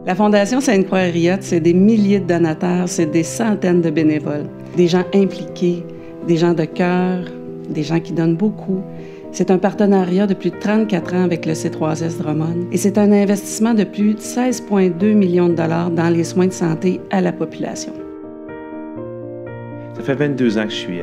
La Fondation Sainte-Croix-Henriette, c'est des milliers de donateurs, c'est des centaines de bénévoles, des gens impliqués, des gens de cœur, des gens qui donnent beaucoup. C'est un partenariat de plus de 34 ans avec le C3S Drummond et c'est un investissement de plus de 16,2 millions de dollars dans les soins de santé à la population. Ça fait 22 ans que je suis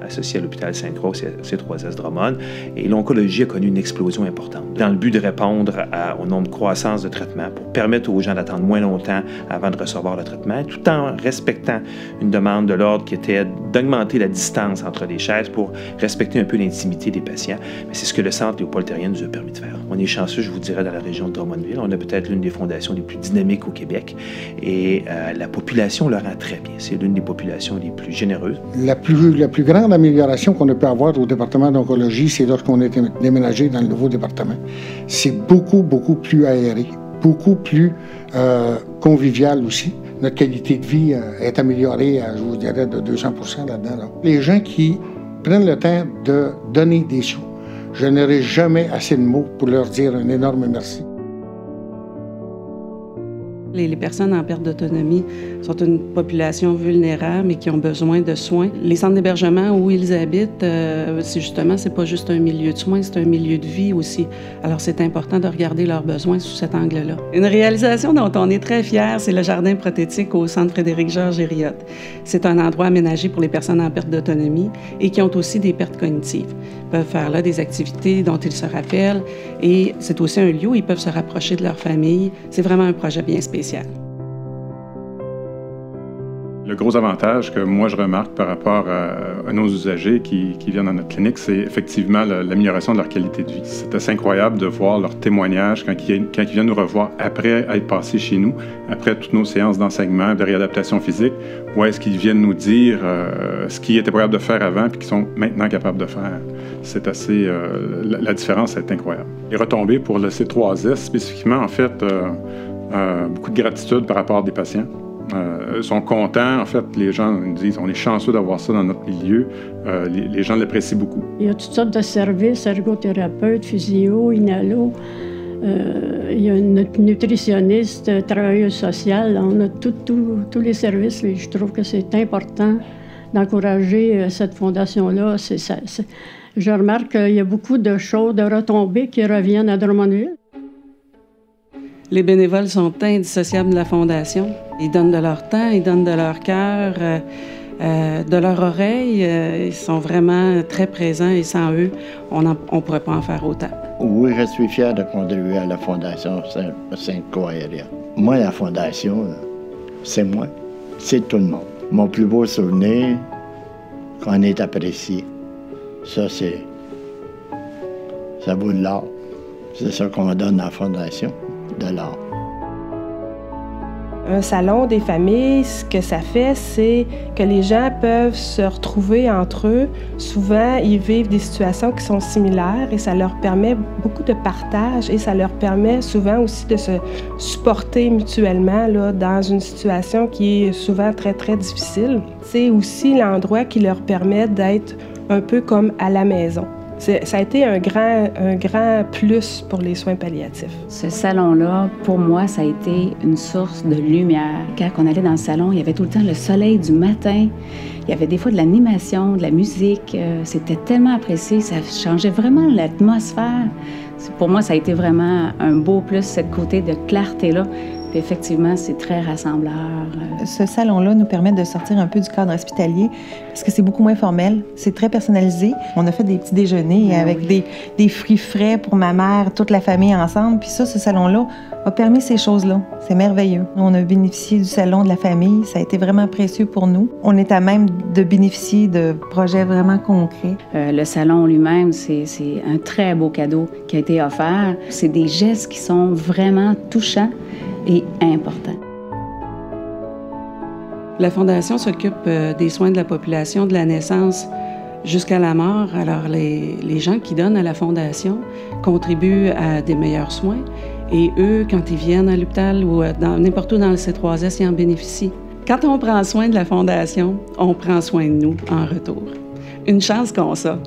associé à l'hôpital Sainte-Croix, C3S Drummond, et l'oncologie a connu une explosion importante dans le but de répondre au nombre croissant de traitements pour permettre aux gens d'attendre moins longtemps avant de recevoir le traitement, tout en respectant une demande de l'ordre qui était d'augmenter la distance entre les chaises pour respecter un peu l'intimité des patients. Mais c'est ce que le Centre Léopold-Terrien nous a permis de faire. On est chanceux, je vous dirais, dans la région de Drummondville. On a peut-être l'une des fondations les plus dynamiques au Québec et la population le rend très bien. C'est l'une des populations les plus généreuses. La plus grande amélioration qu'on a pu avoir au département d'oncologie, c'est lorsqu'on a déménagé dans le nouveau département. C'est beaucoup plus aéré, beaucoup plus convivial aussi. Notre qualité de vie est améliorée, je vous dirais, de 200% là-dedans. Là. Les gens qui prennent le temps de donner des sous, je n'aurai jamais assez de mots pour leur dire un énorme merci. Les personnes en perte d'autonomie sont une population vulnérable et qui ont besoin de soins. Les centres d'hébergement où ils habitent, c'est pas juste un milieu de soins, c'est un milieu de vie aussi. Alors, c'est important de regarder leurs besoins sous cet angle-là. Une réalisation dont on est très fiers, c'est le jardin prothétique au centre Frédéric-Georges Hériotte. C'est un endroit aménagé pour les personnes en perte d'autonomie et qui ont aussi des pertes cognitives. Ils peuvent faire là des activités dont ils se rappellent et c'est aussi un lieu où ils peuvent se rapprocher de leur famille. C'est vraiment un projet bien spécial. Le gros avantage que moi je remarque par rapport à nos usagers qui viennent dans notre clinique, c'est effectivement l'amélioration de leur qualité de vie. C'est assez incroyable de voir leurs témoignages quand ils viennent nous revoir après être passés chez nous, après toutes nos séances d'enseignement, de réadaptation physique, où est-ce qu'ils viennent nous dire ce qu'ils étaient capables de faire avant et qu'ils sont maintenant capables de faire. C'est assez... la différence est incroyable. Les retombées pour le C3S, spécifiquement, en fait, beaucoup de gratitude par rapport des patients. Ils sont contents. En fait, les gens nous disent on est chanceux d'avoir ça dans notre milieu. Les gens l'apprécient beaucoup. Il y a toutes sortes de services, ergothérapeute, physio, inhalo. Il y a une nutritionniste, travailleuse sociale. On a tous les services. Et je trouve que c'est important d'encourager cette fondation-là. Je remarque qu'il y a beaucoup de choses, de retombées qui reviennent à Drummondville. Les bénévoles sont indissociables de la Fondation. Ils donnent de leur temps, ils donnent de leur cœur, de leur oreille. Ils sont vraiment très présents et sans eux, on ne pourrait pas en faire autant. Oui, je suis fier de contribuer à la Fondation Sainte-Croix-Henriette. Moi, la Fondation, c'est moi, c'est tout le monde. Mon plus beau souvenir, qu'on est apprécié, ça vaut de l'or. C'est ça qu'on donne à la Fondation. De l'art. Un salon des familles, ce que ça fait, c'est que les gens peuvent se retrouver entre eux. Souvent, ils vivent des situations qui sont similaires et ça leur permet beaucoup de partage et ça leur permet souvent aussi de se supporter mutuellement là, dans une situation qui est souvent très, très difficile. C'est aussi l'endroit qui leur permet d'être un peu comme à la maison. Ça a été un grand plus pour les soins palliatifs. Ce salon-là, pour moi, ça a été une source de lumière. Quand on allait dans le salon, il y avait tout le temps le soleil du matin. Il y avait des fois de l'animation, de la musique. C'était tellement apprécié. Ça changeait vraiment l'atmosphère. Pour moi, ça a été vraiment un beau plus, cette côté de clarté-là. Puis effectivement, c'est très rassembleur. Ce salon-là nous permet de sortir un peu du cadre hospitalier parce que c'est beaucoup moins formel. C'est très personnalisé. On a fait des petits déjeuners avec des fruits frais pour ma mère, toute la famille ensemble. Puis ça, ce salon-là a permis ces choses-là. C'est merveilleux. On a bénéficié du salon de la famille. Ça a été vraiment précieux pour nous. On est à même de bénéficier de projets vraiment concrets. Le salon lui-même, c'est un très beau cadeau qui a été offert. C'est des gestes qui sont vraiment touchants et important. La Fondation s'occupe des soins de la population de la naissance jusqu'à la mort. Alors, les gens qui donnent à la Fondation contribuent à des meilleurs soins et eux, quand ils viennent à l'hôpital ou n'importe où dans le C3S, ils en bénéficient. Quand on prend soin de la Fondation, on prend soin de nous en retour. Une chance qu'on ça.